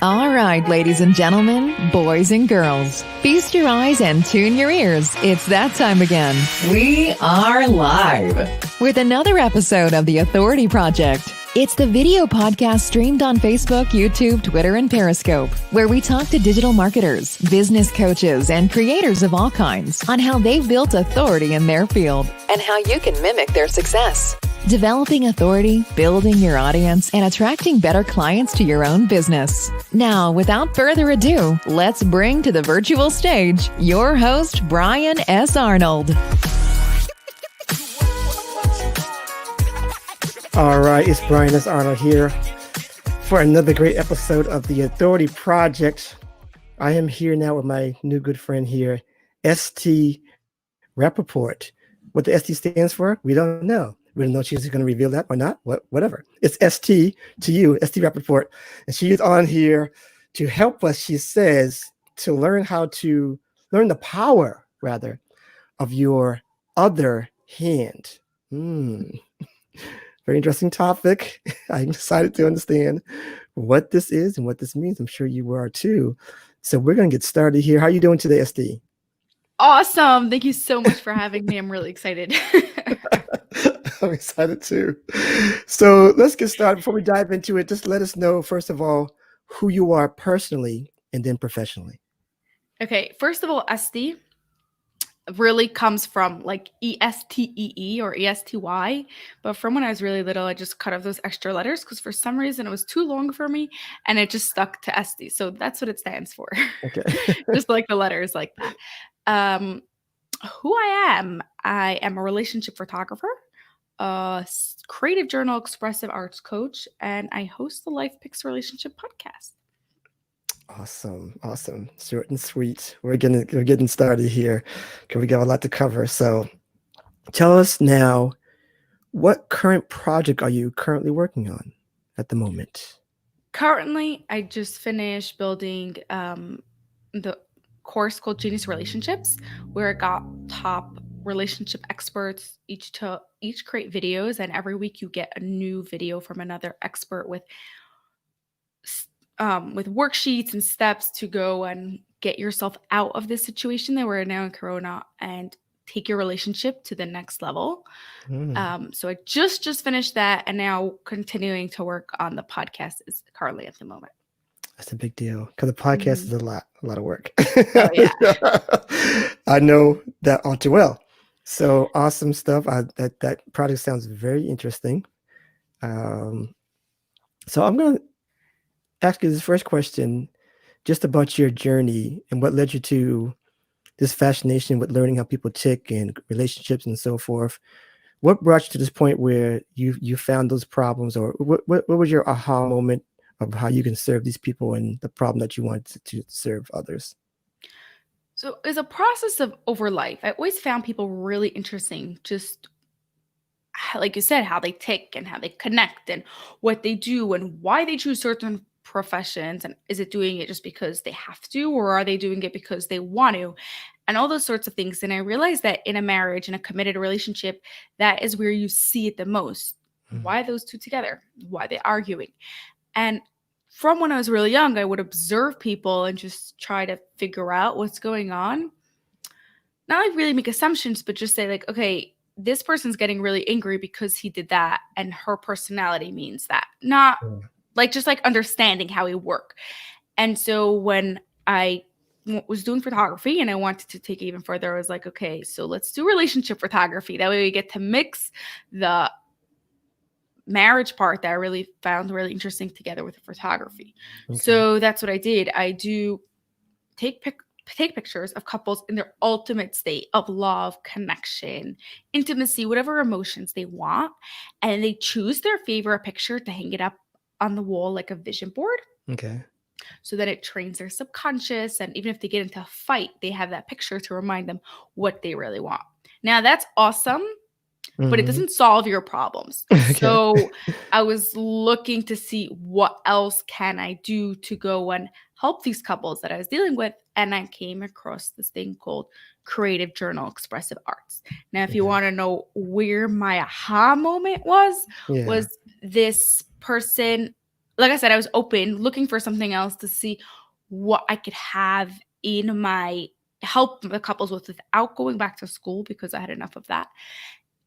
All right, ladies and gentlemen, boys and girls, feast your eyes and tune your ears. It's that time again. We are live with another episode of The Authority Project. It's the video podcast streamed on Facebook, YouTube, Twitter, and Periscope, where we talk to digital marketers, business coaches, and creators of all kinds on how they've built authority in their field and how you can mimic their success. Developing authority, building your audience, and attracting better clients to your own business. Now, without further ado, let's bring to the virtual stage your host, Brian S. Arnold. All right, it's Brian S. Arnold here for another great episode of The Authority Project. I am here now with my new good friend here, ST Rappaport. What the ST stands for, we don't know. We don't know if she's going to reveal that or not, whatever. It's ST to you, ST Rappaport. And she is on here to help us, she says, to learn the power, rather, of your other hand. Very interesting topic. I'm excited to understand what this is and what this means. I'm sure you are too. So we're going to get started here. How are you doing today, ST? Awesome. Thank you so much for having me. I'm really excited. I'm excited too. So let's get started. Before we dive into it, just let us know, first of all, who you are personally and then professionally. Okay. First of all, SD really comes from like ESTEE or ESTY. But from when I was really little, I just cut off those extra letters because for some reason it was too long for me and it just stuck to SD. So that's what it stands for. Okay. Just like the letters like that. Who I am a relationship photographer, a creative journal expressive arts coach, and I host the Life Picks Relationship podcast. Awesome. Short and sweet. We're getting started here because we got a lot to cover. So tell us now, what current project are you currently working on at the moment? Currently, I just finished building the course called Genius Relationships, where I got top relationship experts each create videos, and every week you get a new video from another expert with worksheets and steps to go and get yourself out of this situation that we're now in Corona and take your relationship to the next level. So I just finished that, and now continuing to work on the podcast is currently at the moment. That's a big deal because the podcast is a lot of work. Oh, yeah. I know that all too well. So awesome stuff. That project sounds very interesting. So I'm going to ask you this first question just about your journey and what led you to this fascination with learning how people tick and relationships and so forth. What brought you to this point where you found those problems, or what was your aha moment of how you can serve these people and the problem that you want to serve others? So as a process of over life, I always found people really interesting, just like you said, how they tick and how they connect and what they do and why they choose certain professions. And is it doing it just because they have to, or are they doing it because they want to? And all those sorts of things. And I realized that in a marriage, in a committed relationship, that is where you see it the most. Why are those two together? Why are they arguing? And from when I was really young, I would observe people and just try to figure out what's going on. Not like really make assumptions, but just say like, okay, this person's getting really angry because he did that and her personality means that. Not like just like understanding how we work. And so when I was doing photography and I wanted to take it even further, I was like, okay, so let's do relationship photography. That way we get to mix the marriage part that I really found really interesting together with the photography. Okay. So that's what I did. I do take pictures of couples in their ultimate state of love, connection, intimacy, whatever emotions they want. And they choose their favorite picture to hang it up on the wall like a vision board. Okay. So that it trains their subconscious. And even if they get into a fight, they have that picture to remind them what they really want. Now that's awesome. But it doesn't solve your problems. Okay. So I was looking to see what else can I do to go and help these couples that I was dealing with. And I came across this thing called Creative Journal Expressive Arts. Now, if you want to know where my aha moment was this person like I said, I was open, looking for something else to see what I could have in my help the couples without going back to school because I had enough of that.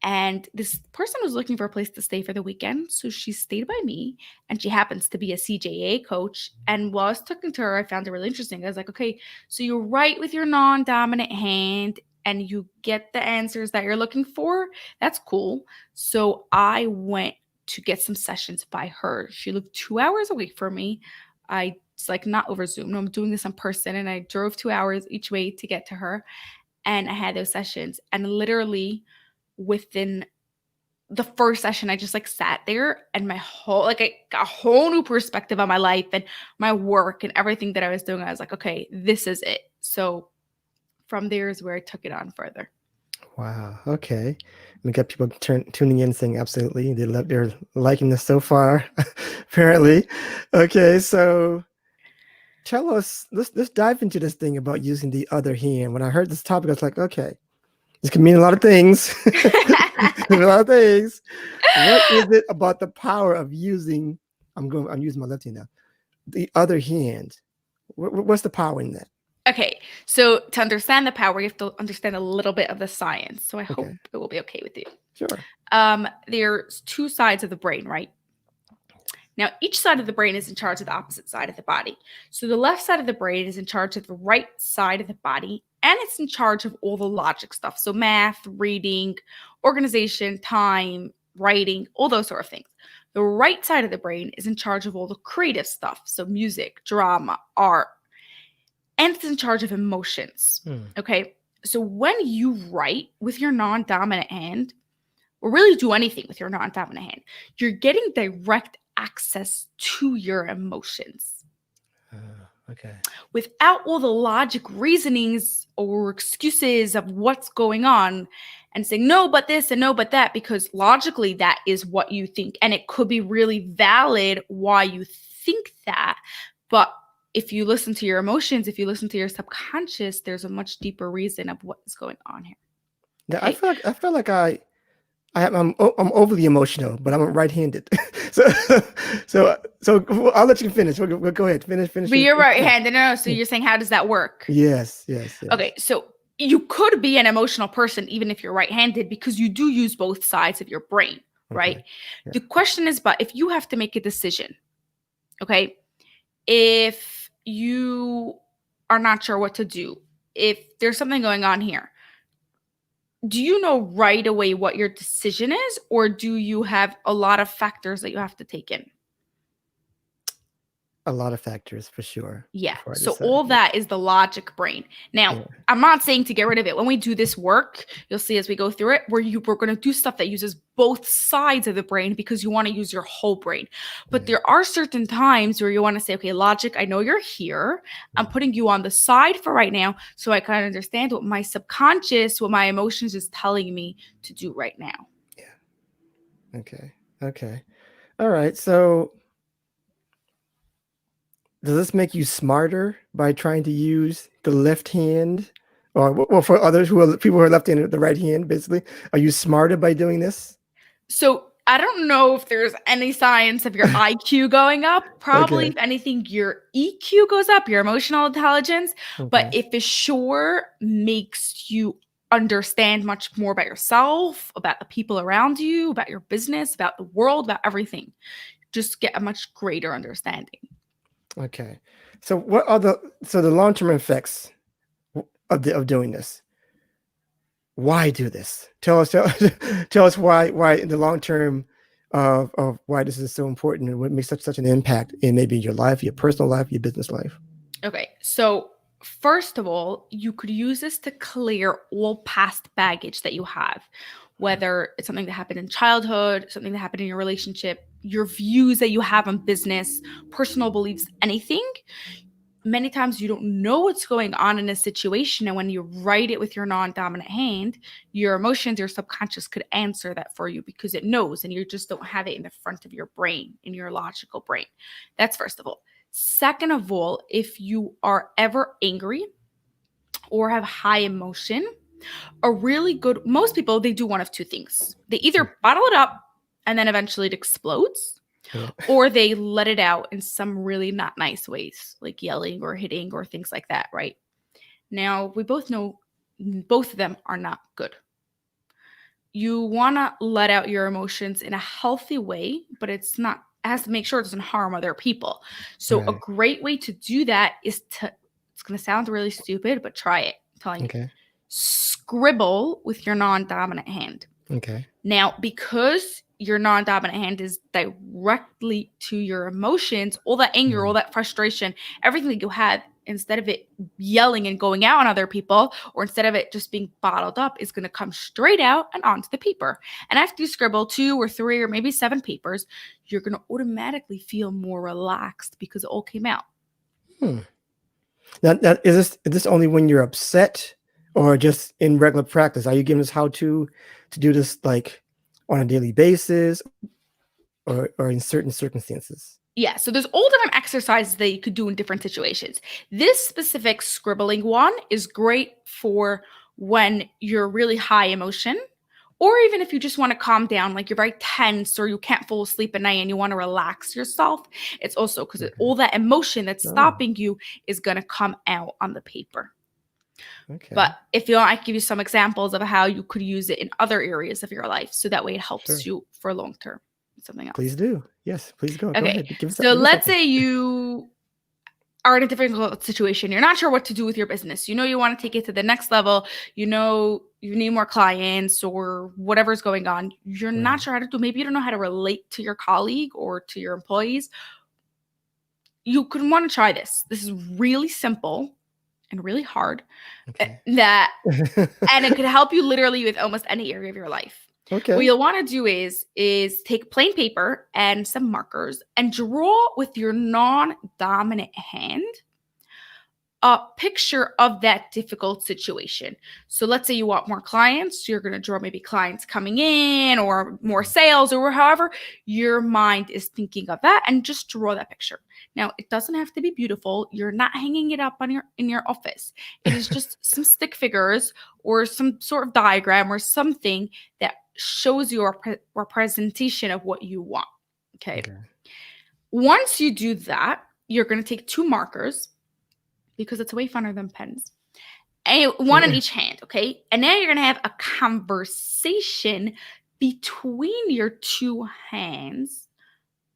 And this person was looking for a place to stay for the weekend. So she stayed by me, and she happens to be a CJA coach. And while I was talking to her, I found it really interesting. I was like, okay, so you write with your non dominant hand and you get the answers that you're looking for. That's cool. So I went to get some sessions by her. She lived 2 hours away from me. It's like not over Zoom. No, I'm doing this in person. And I drove 2 hours each way to get to her. And I had those sessions. And literally, within the first session, I just like sat there and my whole, like I got a whole new perspective on my life and my work and everything that I was doing. I was like, okay, this is it. So from there is where I took it on further. Wow. Okay. We got people tuning in saying absolutely. They're liking this so far, apparently. Okay. So tell us, let's dive into this thing about using the other hand. When I heard this topic, I was like, okay, this can mean a lot of things. A lot of things. What is it about the power of using, I'm using my left hand now, the other hand? What's the power in that? Okay, so to understand the power, you have to understand a little bit of the science. So I hope it will be okay with you. Sure. There's two sides of the brain, right? Now, each side of the brain is in charge of the opposite side of the body. So the left side of the brain is in charge of the right side of the body, and it's in charge of all the logic stuff. So math, reading, organization, time, writing, all those sort of things. The right side of the brain is in charge of all the creative stuff. So music, drama, art, and it's in charge of emotions. Okay. So when you write with your non-dominant hand, or really do anything with your non-dominant hand, you're getting direct access to your emotions. Okay. Without all the logic reasonings or excuses of what's going on and saying no but this and no but that, because logically that is what you think and it could be really valid why you think that. But if you listen to your emotions, if you listen to your subconscious, there's a much deeper reason of what is going on here. Yeah, okay? I feel like I'm overly emotional, but I'm right-handed. so I'll let you finish. We'll go ahead. Finish. But you're right-handed. No. So you're saying, how does that work? Yes. Okay. So you could be an emotional person even if you're right-handed because you do use both sides of your brain, right? Okay. Yeah. The question is, but if you have to make a decision, okay, if you are not sure what to do, if there's something going on here, do you know right away what your decision is, or do you have a lot of factors that you have to take in? A lot of factors for sure. Yeah. So all that is the logic brain. Now, I'm not saying to get rid of it. When we do this work, you'll see as we go through it, we're going to do stuff that uses both sides of the brain because you want to use your whole brain. But there are certain times where you want to say, okay, logic, I know you're here. I'm putting you on the side for right now so I can understand what my subconscious, what my emotions is telling me to do right now. Yeah. Okay. All right. So does this make you smarter by trying to use the left hand, or well, for others people who are left-handed, the right hand, basically, are you smarter by doing this? So I don't know if there's any science of your IQ going up. Probably, if anything, your EQ goes up, your emotional intelligence. Okay. But if it sure makes you understand much more about yourself, about the people around you, about your business, about the world, about everything, just get a much greater understanding. Okay. So what are the long-term effects of doing this? Why do this? Tell us why in the long term of why this is so important and what makes such an impact in maybe your life, your personal life, your business life. Okay. So first of all, you could use this to clear all past baggage that you have, whether it's something that happened in childhood, something that happened in your relationship, your views that you have on business, personal beliefs, anything. Many times you don't know what's going on in a situation. And when you write it with your non-dominant hand, your emotions, your subconscious could answer that for you because it knows, and you just don't have it in the front of your brain, in your logical brain. That's first of all. Second of all, if you are ever angry or have high emotion, most people, they do one of two things. They either bottle it up and then eventually it explodes, Yeah. or they let it out in some really not nice ways, like yelling or hitting or things like that, right? Now, we both know both of them are not good. You want to let out your emotions in a healthy way, but it has to make sure it doesn't harm other people. So a Right. great way to do that is it's going to sound really stupid, but try it. I'm telling you. Okay. Scribble with your non-dominant hand. Okay. Now, because your non-dominant hand is directly to your emotions, all that anger, all that frustration, everything that you have, instead of it yelling and going out on other people, or instead of it just being bottled up, is going to come straight out and onto the paper. And after you scribble 2 or 3 or maybe 7 papers, you're going to automatically feel more relaxed because it all came out. Now, is this only when you're upset, or just in regular practice? Are you giving us how to do this like on a daily basis, or in certain circumstances? Yeah, so there's all different exercises that you could do in different situations. This specific scribbling one is great for when you're really high emotion, or even if you just want to calm down, like you're very tense or you can't fall asleep at night and you want to relax yourself. It's also because all that emotion that's stopping you is going to come out on the paper. Okay. But if you want, I can give you some examples of how you could use it in other areas of your life, so that way it helps you for long term. Something else. Please do. Yes, please go. Okay. Go ahead. So let's say you are in a difficult situation. You're not sure what to do with your business. You know you want to take it to the next level. You know you need more clients or whatever's going on. You're not sure how to do. Maybe you don't know how to relate to your colleague or to your employees. You could want to try this. This is really simple and really hard. Okay. And it could help you literally with almost any area of your life. Okay. What you'll want to do is take plain paper and some markers and draw with your non-dominant hand a picture of that difficult situation. So let's say you want more clients. You're going to draw maybe clients coming in or more sales or however your mind is thinking of that, and just draw that picture. Now, it doesn't have to be beautiful. You're not hanging it up in your office. It is just some stick figures or some sort of diagram or something that shows you a representation of what you want. Okay. Once you do that, you're going to take 2 markers, because it's way funner than pens, and one in each hand. Okay. And now you're going to have a conversation between your 2 hands,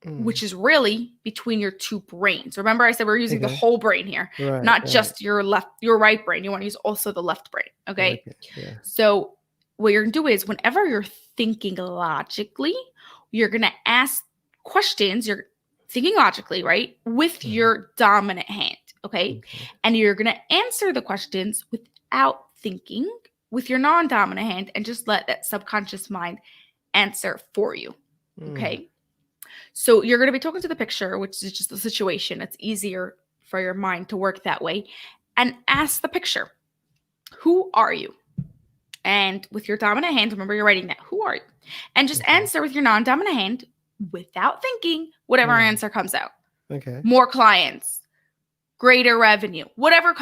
which is really between your 2 brains. Remember, I said we're using the whole brain here, not just your right brain. You want to use also the left brain. Okay. So what you're going to do is, whenever you're thinking logically, you're going to ask questions. You're thinking logically, right? With your dominant hand. Okay. And you're going to answer the questions without thinking with your non-dominant hand, and just let that subconscious mind answer for you. Okay. So you're going to be talking to the picture, which is just the situation. It's easier for your mind to work that way. And ask the picture, who are you? And with your dominant hand, remember you're writing that, who are you? And just answer with your non-dominant hand without thinking whatever answer comes out. Okay. More clients, greater revenue, whatever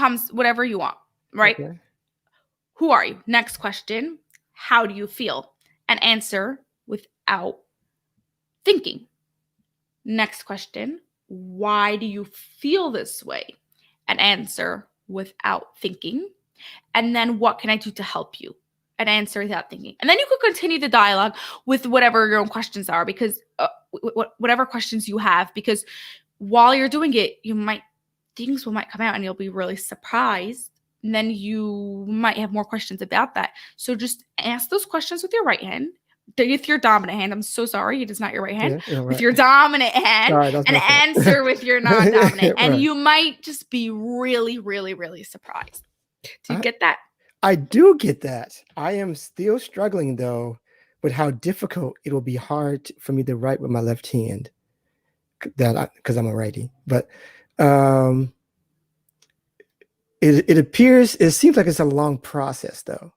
you want, right? Okay. Who are you? Next question, how do you feel? And answer without thinking. Next question, why do you feel this way? And answer without thinking. And then what can I do to help you? And answer without thinking. And then you could continue the dialogue with whatever your own questions are, because whatever questions you have, because while you're doing it, things might come out and you'll be really surprised. And then you might have more questions about that. So just ask those questions with your right hand, with your dominant hand. I'm so sorry, it is not your right hand. Yeah, right. With your dominant hand, and answer with your non-dominant. And you might just be really, really, really surprised. Do you get that? I do get that. I am still struggling, though, with how difficult it will be hard for me to write with my left hand, because I'm a righty. But it seems like it's a long process, though,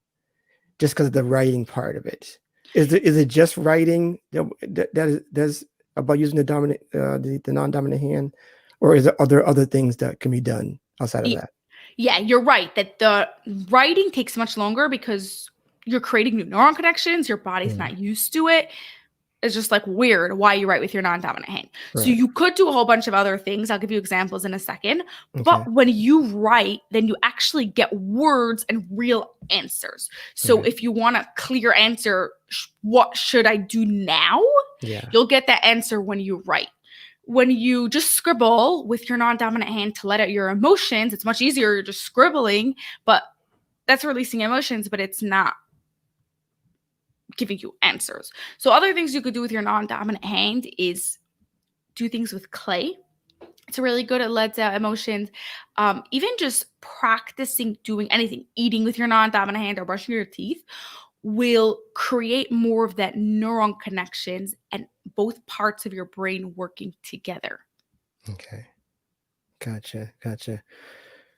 just because of the writing part of it. Is it just writing that's about using the non-dominant hand, or are there other things that can be done outside of that? Yeah, you're right that the writing takes much longer because you're creating new neuron connections. Your body's not used to it. is just like weird why you write with your non-dominant hand. So Right. you could do a whole bunch of other things. I'll give you examples in a second. Okay. But when you write, then you actually get words and real answers. So Okay. if you want a clear answer, what should I do now? Yeah. You'll get that answer when you write. When you just scribble with your non-dominant hand to let out your emotions, it's much easier. You're just scribbling, but that's releasing emotions, but it's not giving you answers. So other things you could do with your non-dominant hand is do things with clay. It's really good. It lets out emotions. Even just practicing doing anything, eating with your non-dominant hand or brushing your teeth will create more of that neuron connections and both parts of your brain working together. Okay. Gotcha.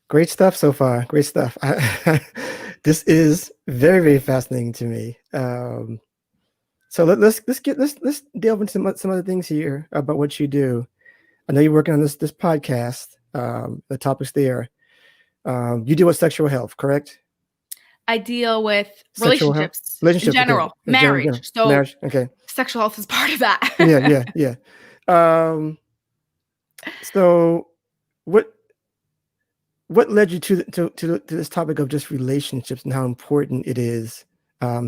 Great stuff so far. Great stuff. This is very, very fascinating to me. So let's delve into some other things here about what you do. I know you're working on this podcast. The topics there. You deal with sexual health, correct? I deal with Sexual health? relationships in general, Okay. marriage. So Marriage. Okay. sexual health is part of that. Yeah. So what led you to this topic of just relationships and how important it is,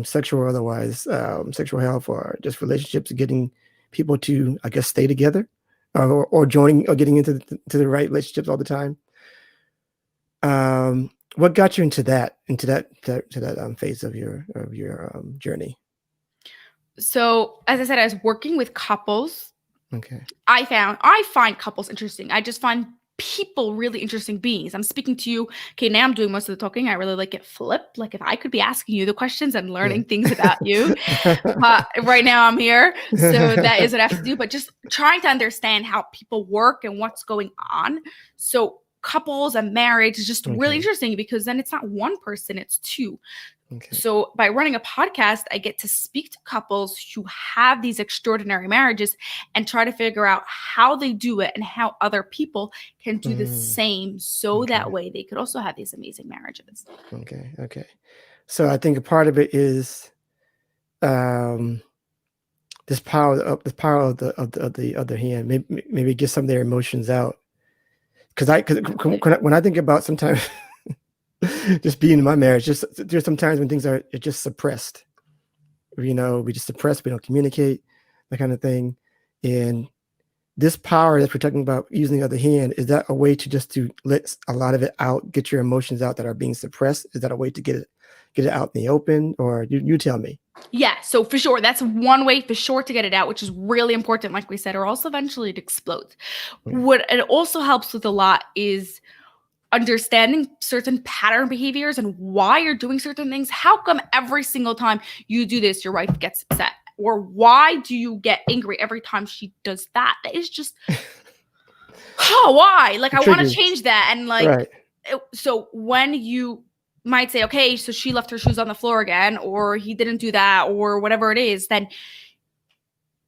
sexual or otherwise, sexual health or just relationships, getting people to, I guess, stay together, or joining or getting into the right relationships all the time. What got you into that phase of your journey? So as I said, I was working with couples. Okay. I find couples interesting. I just find people really interesting beings. I'm speaking to you. Okay, now I'm doing most of the talking. I really like it flipped. Like if I could be asking you the questions and learning things about you. Right now I'm here. So that is what I have to do. But just trying to understand how people work and what's going on. So couples and marriage is just really interesting because then it's not one person, it's two. Okay. So by running a podcast, I get to speak to couples who have these extraordinary marriages and try to figure out how they do it and how other people can do the same. So that way they could also have these amazing marriages. Okay. So I think a part of it is this power of the other hand. Maybe get some of their emotions out. Because when I think about sometimes just being in my marriage, there's some times when things are just suppressed. We just suppress, we don't communicate, that kind of thing. And this power that we're talking about using the other hand, is that a way to let a lot of it out, get your emotions out that are being suppressed? Is that a way to get it out in the open? Or you tell me. Yeah, so for sure, that's one way for sure to get it out, which is really important, like we said, or also eventually it explodes. What it also helps with a lot is understanding certain pattern behaviors and why you're doing certain things. How come every single time you do this, your wife gets upset? Or why do you get angry every time she does that? That is just, why? Like, I want to change that. And like, so when you might say, okay, so she left her shoes on the floor again, or he didn't do that, or whatever it is, then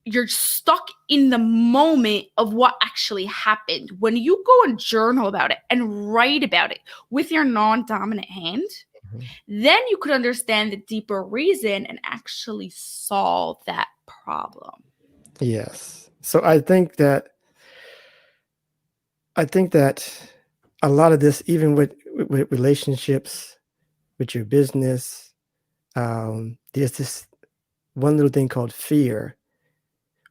you're stuck in the moment of what actually happened. When you go and journal about it and write about it with your non-dominant hand, then you could understand the deeper reason and actually solve that problem. Yes. So I think that a lot of this, even with relationships, with your business, there's this one little thing called fear,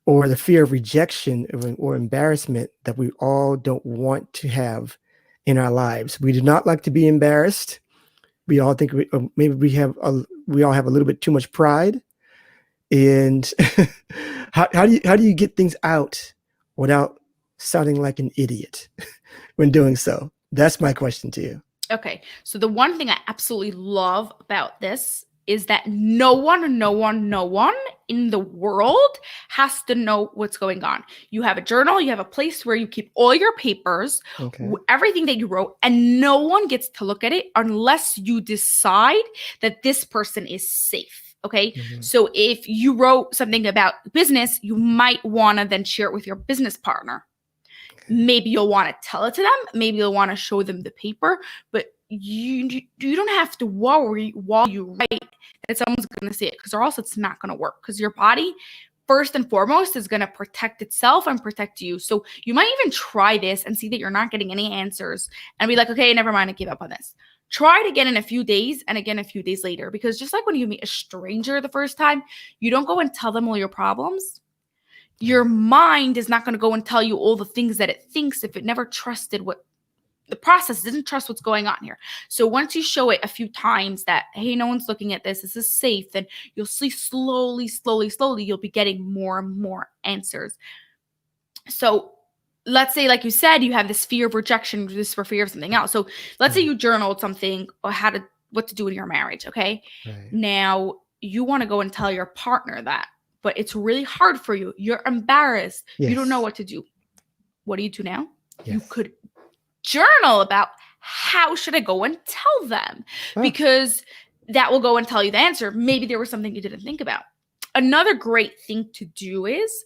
or the fear of rejection or embarrassment that we all don't want to have in our lives. We do not like to be embarrassed. We all think maybe we all have a little bit too much pride. And how do you get things out without sounding like an idiot when doing so? That's my question to you. Okay, so the one thing I absolutely love about this is that no one in the world has to know what's going on. You have a journal, you have a place where you keep all your papers, everything that you wrote, and no one gets to look at it unless you decide that this person is safe. Okay. So if you wrote something about business, you might want to then share it with your business partner. Maybe you'll want to tell it to them. Maybe you'll want to show them the paper, but you don't have to worry while you write that someone's going to see it, because or else it's not going to work, because your body first and foremost is going to protect itself and protect you. So you might even try this and see that you're not getting any answers and be like, okay, never mind, I give up on this. Try it again in a few days and again a few days later, because just like when you meet a stranger the first time, you don't go and tell them all your problems. Your mind is not going to go and tell you all the things that it thinks if it never trusted what the process, didn't trust what's going on here. So once you show it a few times that, hey, no one's looking at this is safe, then you'll see slowly, you'll be getting more and more answers. So let's say, like you said, you have this fear of rejection, this for fear of something else. So let's say you journaled something or what to do in your marriage. Okay. Right. Now you want to go and tell your partner that, but it's really hard for you. You're embarrassed. Yes. You don't know what to do. What do you do now? Yes. You could journal about how should I go and tell them, because that will go and tell you the answer. Maybe there was something you didn't think about. Another great thing to do is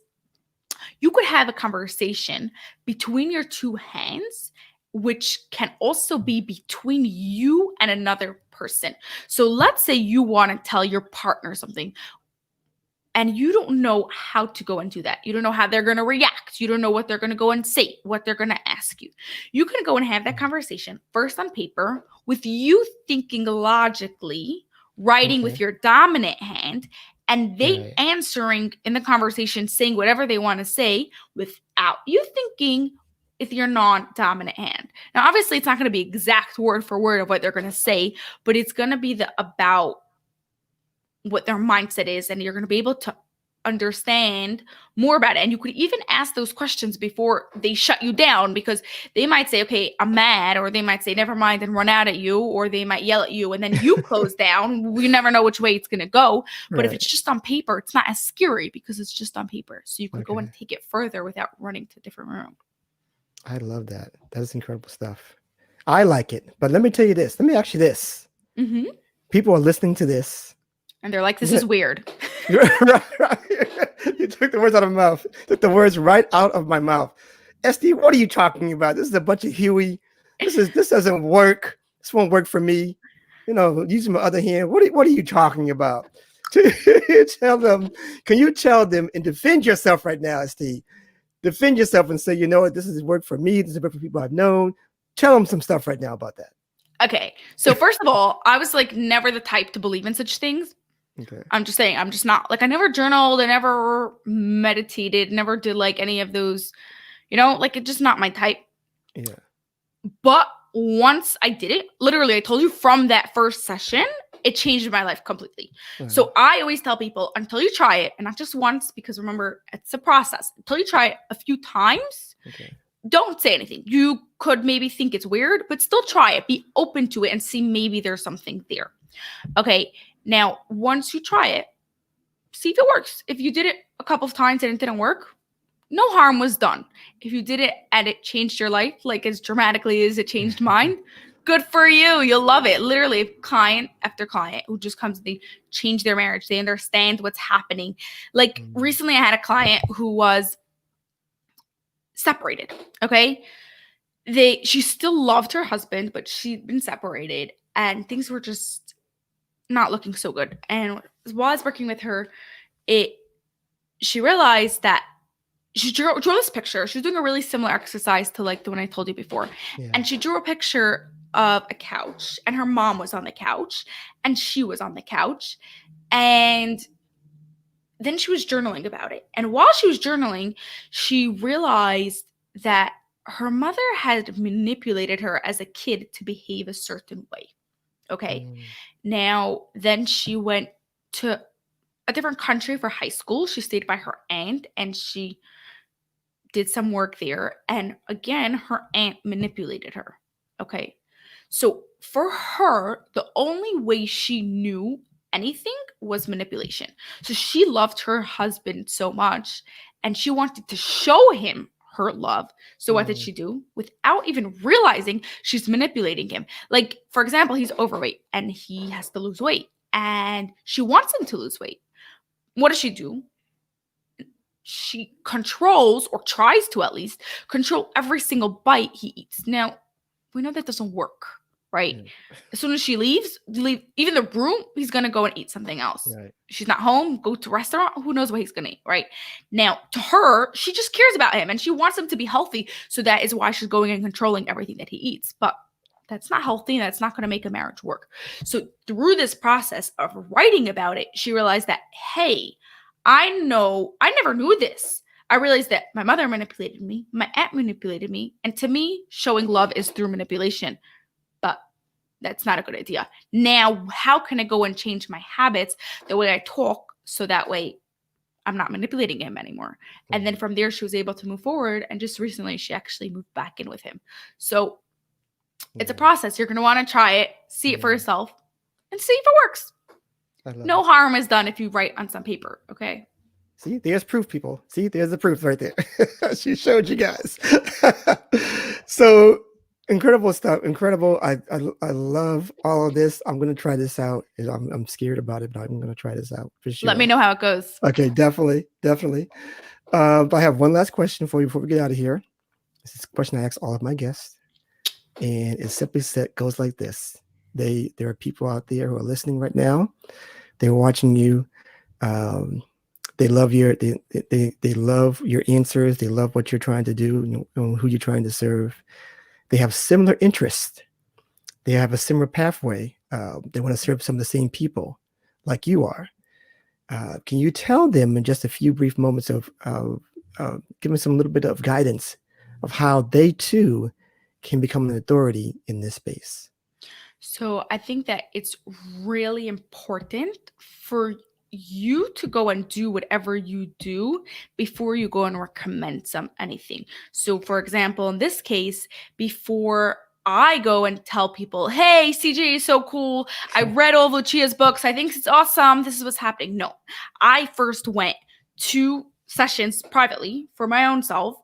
you could have a conversation between your two hands, which can also be between you and another person. So let's say you want to tell your partner something and you don't know how to go and do that. You don't know how they're going to react. You don't know what they're going to go and say, what they're going to ask you. You can go and have that conversation first on paper with you thinking logically, writing with your dominant hand, and they answering in the conversation, saying whatever they want to say without you thinking with your non-dominant hand. Now, obviously, it's not going to be exact word for word of what they're going to say, but it's going to be about what their mindset is, and you're going to be able to understand more about it. And you could even ask those questions before they shut you down, because they might say, okay, I'm mad, or they might say, never mind, and run out at you, or they might yell at you, and then you close down. We never know which way it's going to go. But if it's just on paper, it's not as scary because it's just on paper. So you can go and take it further without running to a different room. I love that. That is incredible stuff. I like it. But let me tell you this. Let me ask you this. Mm-hmm. People are listening to this. And they're like, this is weird. You took the words out of my mouth. Took the words right out of my mouth. SD, what are you talking about? This is a bunch of Huey. This doesn't work. This won't work for me. You know, using my other hand. What are you talking about? Tell them. Can you tell them and defend yourself right now, SD? Defend yourself and say, you know what, this has worked for me. This has worked for people I've known. Tell them some stuff right now about that. Okay. So first of all, I was like never the type to believe in such things. Okay. I'm just saying, I'm just not, like, I never journaled, I never meditated, never did like any of those, you know, like it's just not my type. Yeah. But once I did it, literally, I told you from that first session, it changed my life completely. So I always tell people, until you try it, and not just once, because remember, it's a process. Until you try it a few times, don't say anything. You could maybe think it's weird, but still try it. Be open to it and see maybe there's something there. Okay. Now, once you try it, see if it works. If you did it a couple of times and it didn't work, no harm was done. If you did it and it changed your life, like as dramatically as it changed mine, good for you. You'll love it. Literally, client after client who just comes, they change their marriage. They understand what's happening. Like recently I had a client who was separated. Okay. She still loved her husband, but she'd been separated and things were just not looking so good. And while I was working with her, she realized that she drew this picture. She was doing a really similar exercise to like the one I told you before. Yeah. And she drew a picture of a couch, and her mom was on the couch and she was on the couch. And then she was journaling about it. And while she was journaling, she realized that her mother had manipulated her as a kid to behave a certain way. Okay. Now, then she went to a different country for high school. She stayed by her aunt and she did some work there. And again, her aunt manipulated her. Okay. So for her, the only way she knew anything was manipulation. So she loved her husband so much and she wanted to show him her love. So what did she do? Without even realizing, she's manipulating him. Like, for example, he's overweight and he has to lose weight and she wants him to lose weight. What does she do? She controls, or tries to at least control, every single bite he eats. Now, we know that doesn't work. right? As soon as she leave even the room, he's gonna go and eat something else. Right. She's not home, go to a restaurant, who knows what he's gonna eat, right? Now, to her, she just cares about him and she wants him to be healthy. So that is why she's going and controlling everything that he eats. But that's not healthy and that's not going to make a marriage work. So through this process of writing about it, she realized that, hey, I never knew this. I realized that my mother manipulated me, my aunt manipulated me, and to me, showing love is through manipulation. But that's not a good idea. Now, how can I go and change my habits, the way I talk, so that way I'm not manipulating him anymore? And then from there, she was able to move forward. And just recently, she actually moved back in with him. So it's a process. You're going to want to try it, see it for yourself, and see if it works. No harm is done if you write on some paper, okay? See, there's proof, people. See, there's the proof right there. She showed you guys. So incredible stuff. Incredible. I love all of this. I'm going to try this out. I'm scared about it, but I'm going to try this out for sure. Let me know how it goes. Okay, definitely. I have one last question for you before we get out of here. This is a question I ask all of my guests. And it simply goes like this. There are people out there who are listening right now. They're watching you. They love they love your answers. They love what you're trying to do, who you're trying to serve. They have similar interests. They have a similar pathway. They want to serve some of the same people like you are. Can you tell them in just a few brief moments of give them some little bit of guidance of how they too can become an authority in this space? So I think that it's really important for you to go and do whatever you do before you go and recommend anything. So for example, in this case, before I go and tell people, hey, CJ is so cool. I read all of Lucia's books. I think it's awesome. This is what's happening. No, I first went 2 sessions privately for my own self,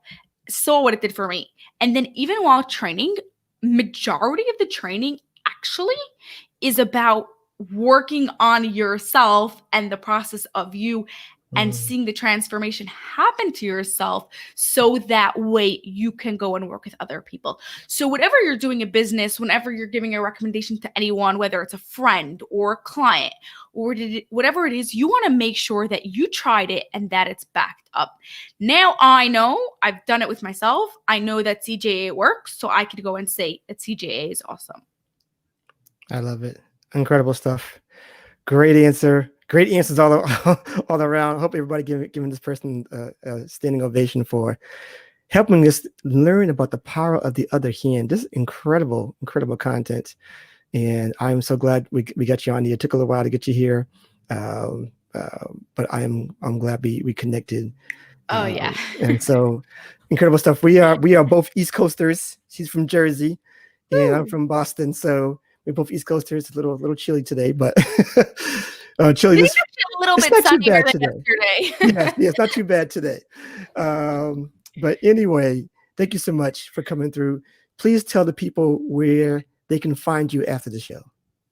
saw what it did for me. And then even while training, majority of the training actually is about working on yourself and the process of you and seeing the transformation happen to yourself, so that way you can go and work with other people. So whatever you're doing in business, whenever you're giving a recommendation to anyone, whether it's a friend or a client or whatever it is, you want to make sure that you tried it and that it's backed up. Now I know I've done it with myself. I know that CJA works, so I could go and say that CJA is awesome. I love it. Incredible stuff. Great answer. Great answers all around. I hope everybody giving this person a standing ovation for helping us learn about the power of the other hand. This is incredible content. And I'm so glad we got you on here. It took a little while to get you here. But I'm glad we connected. Oh yeah. And so incredible stuff. We are both East Coasters. She's from Jersey and I'm from Boston. So we're both East Coasters. It's a little chilly today, but chilly. It's actually a little bit sunnier than yesterday. Yeah, it's not too bad today. But anyway, thank you so much for coming through. Please tell the people where they can find you after the show.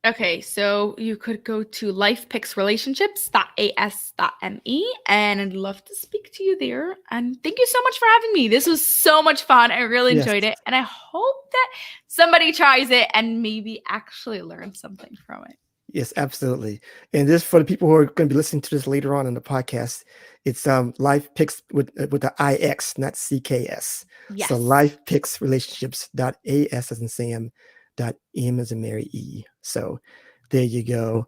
Okay, so you could go to lifepicksrelationships.as.me and I'd love to speak to you there. And thank you so much for having me. This was so much fun. I really enjoyed it. And I hope that somebody tries it and maybe actually learns something from it. Yes, absolutely. And this, for the people who are going to be listening to this later on in the podcast, it's Life Picks with the IX, not CKS. Yes. So lifepicksrelationships.as as in Sam, .m as in Mary E. So there you go.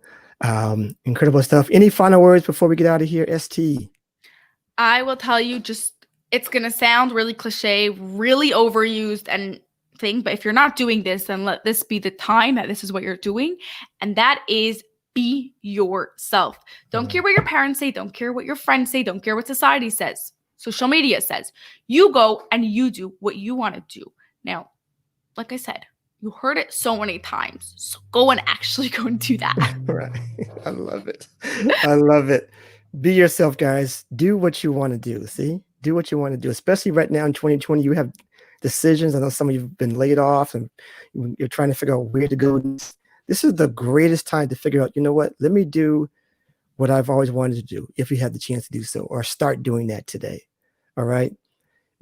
Incredible stuff. Any final words before we get out of here, ST? I will tell you, it's going to sound really cliche, really overused and thing, but if you're not doing this, then let this be the time that this is what you're doing. And that is be yourself. Don't care what your parents say. Don't care what your friends say. Don't care what society says. Social media says. You go and you do what you want to do. Now, like I said, you heard it so many times. So go and actually go and do that. Right. I love it. I love it. Be yourself, guys. Do what you want to do. See? Do what you want to do. Especially right now in 2020, you have decisions. I know some of you have been laid off and you're trying to figure out where to go. This is the greatest time to figure out, you know what? Let me do what I've always wanted to do if you have the chance to do so, or start doing that today. All right?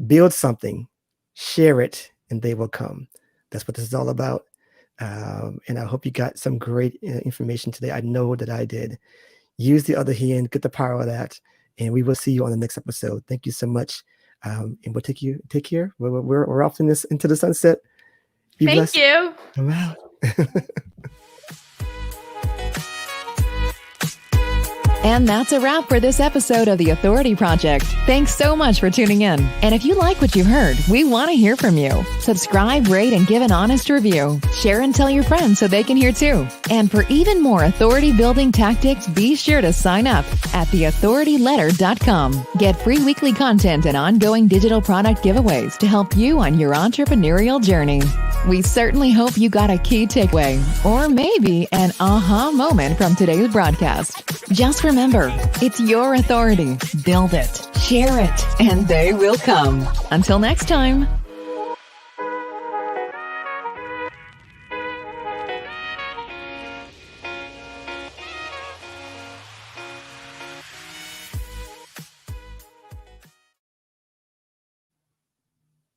Build something, share it, and they will come. That's what this is all about. And I hope you got some great information today. I know that I did. Use the other hand, get the power of that, and we will see you on the next episode. Thank you so much. And we'll take care. We're off into the sunset. Be Thank blessed. you. I'm out. And that's a wrap for this episode of The Authority Project. Thanks so much for tuning in. And if you like what you heard, we want to hear from you. Subscribe, rate, and give an honest review. Share and tell your friends so they can hear too. And for even more authority-building tactics, be sure to sign up at theauthorityletter.com. Get free weekly content and ongoing digital product giveaways to help you on your entrepreneurial journey. We certainly hope you got a key takeaway, or maybe an aha moment from today's broadcast. Just remember, it's your authority. Build it, share it, and they will come. Until next time.